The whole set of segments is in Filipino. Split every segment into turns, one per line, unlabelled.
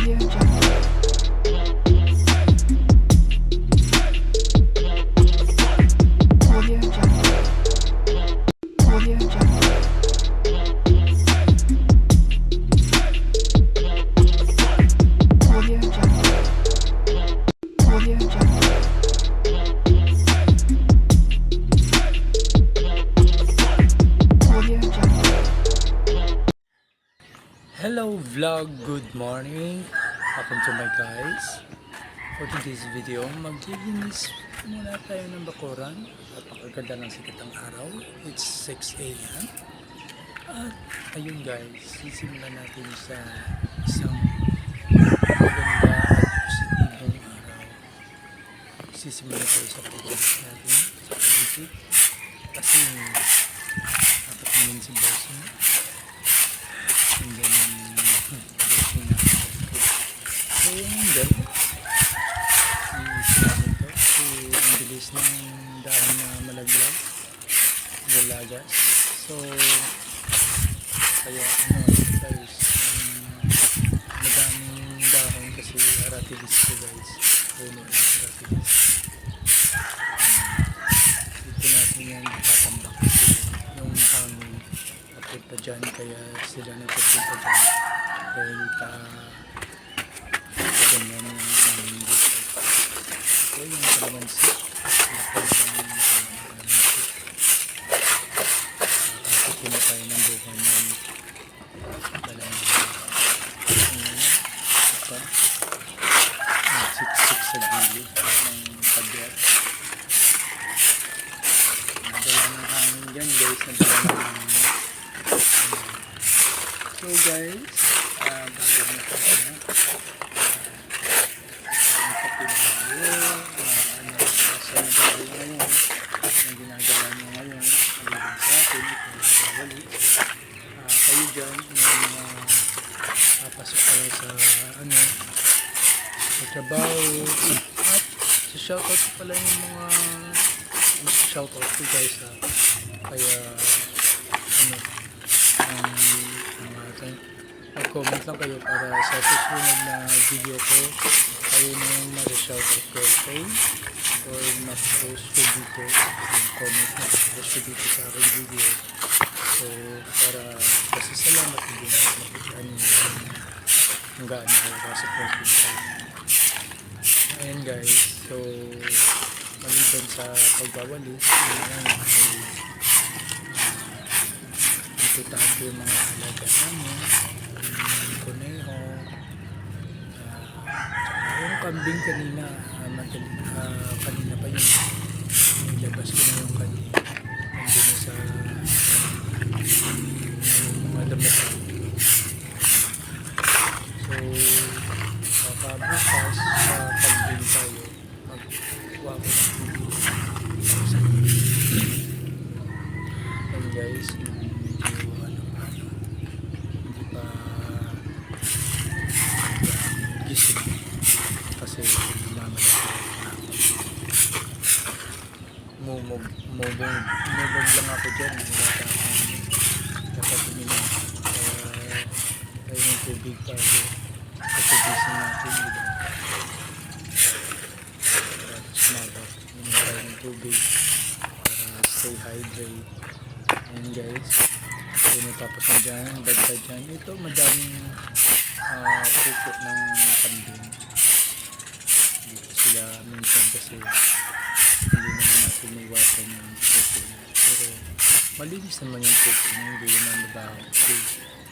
Audio Jungle. Audio Jungle. Audio Jungle. Audio Jungle. Audio Jungle. Audio Jungle.
Hello vlog, good morning. Welcome to my guys. For today's video, maglilinis muna tayo ng bakuran. Napakaganda ng sikat ng araw. It's 6 a.m. At ayun guys, sisimulan natin sa isang maganda at positibong araw. Sisimulan tayo sa pagkakas natin sa paligid. Kasi napatingin si boss mo. And then, so yung then, i-sinabi ito kasi ang bilis ng dahon na malaglag, galagas. So, kaya guys, madaming dahon kasi aratilis ko guys. Puno ng aratilis. Dito natin yan tatambak kasi yung hangin papunta dyan, kaya sila nagpapunta dyan dahil ganyan yung hangin dito. Ito yung kalamansi. Tapos tayo ng bukan yung kalamansi. Ito siksik sa gilid ng kadyat. Nadala ng hangin dyan guys, nadala ng hangin. So guys, bago na tayo na ang kapinahayo, sa nagawin ngayon, ang ginagawa nyo ngayon, alibin sa atin, ito nagawali. Kayo dyan, yung papasok pala sa sa trabaho, at sa shoutout pala yung mga shoutout ko guys kaya mag-comment lang kayo para sa susunod na video ko kayo na yung mag-shoutout ko, okay? Or mag-post ko dito yung comment na post ko dito sa aking video. So para kasi salamat din makikita nyo yung gaano ako sa post ko. Ayan guys, so maliban sa pagbawalis iputahan ko yung mga alaga namin, kuneho, yung kambing kanina, kanina pa yun, nilabas ko na yung kanina, nandun na sa mga damit. So bukas sa kambing tayo, magkuha ko ng video. And guys, gising kasi namamalaki mumog lang ako dyan, dapat uminom tayo ng tubig tayo kasi gising natin, diba? Sumabak uminom tayo ng tubig para stay hydrated. And guys, so natapos na dyan, bad dyan, ito madaming pupo ng kambing dito sila minsan kasi hindi naman natin iwasan yung pupo pero malinis naman yung pupo hindi naman nabaho kasi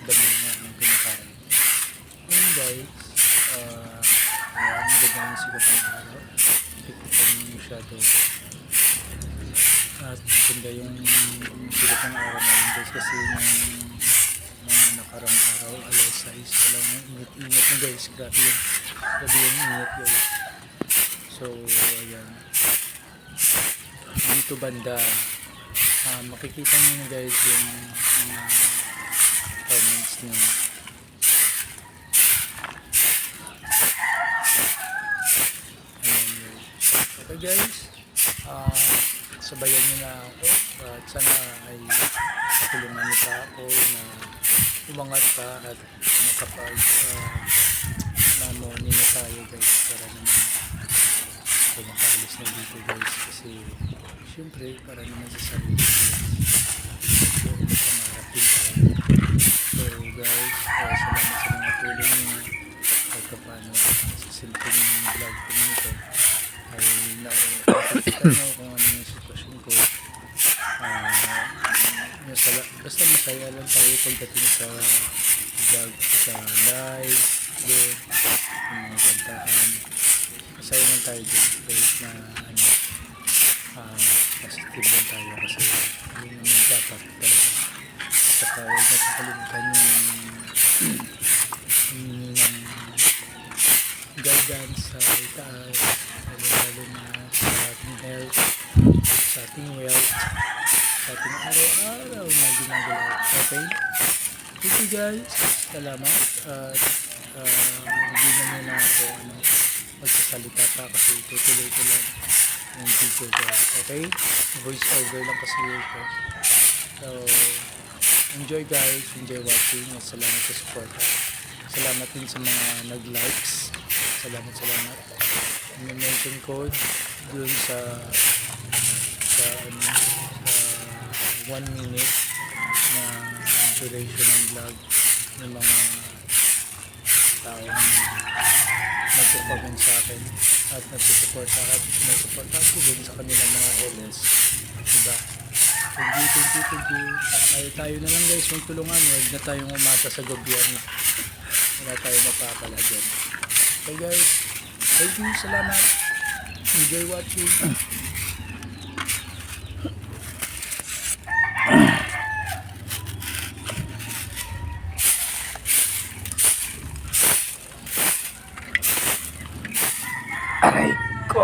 dami nga ng pinakain. And guys, ang ganda ng sikat ng araw, kita yung shadow at ganda yung sikat ng araw ngayon guys kasi mga nakarang araw, alas 6 pa lang, init na guys, grabe yung init guys. So ayan, dito banda makikita nyo na guys yung comments nyo. Ayan guys, okay guys, sabayan nyo na ako at sana ay tulungan nyo pa ako na umangat pa at makapag pray para naman sa sarili ko. So, ito pangarap din tayo. So guys, salamat sa mga tulong niyo. Kahit pa paano, sa simpleng vlog ko nito ay nakikita nyo kung ano yung sitwasyon ko. Basta masaya lang tayo pagdating sa vlog, sa live, doon, yung mga kantahan. Masaya lang tayo doon kahit na ano, positive lang tayo kasi yun naman dapat talaga. Saka huwag natin kalimutan yung ng guidance sa itaas, lalo na sa ating health, sa ating wealth, sa ating araw-araw na ginagawa. Okay? Thank you guys. Salamat. At hindi na muna ako magsasalita pa kasi tutuloy ko lang yung video ko. Okay? Voice over lang kasi ito. So, enjoy guys. Enjoy watching. At salamat sa support. Salamat din sa mga nag-likes. Salamat. May mention code dun sa 1 minute na duration ng vlog ng mga taong nagpo-comment sa akin at nagsusupport sa akin. Nagsupport ako din sa kanilang mga LS. Diba? Thank you. Ay, tayo na lang guys, magtulungan. Huwag na tayong umasa sa gobyerno. Wala tayo mapapala dyan. Okay guys, thank you, salamat. Enjoy watching. Aray ko.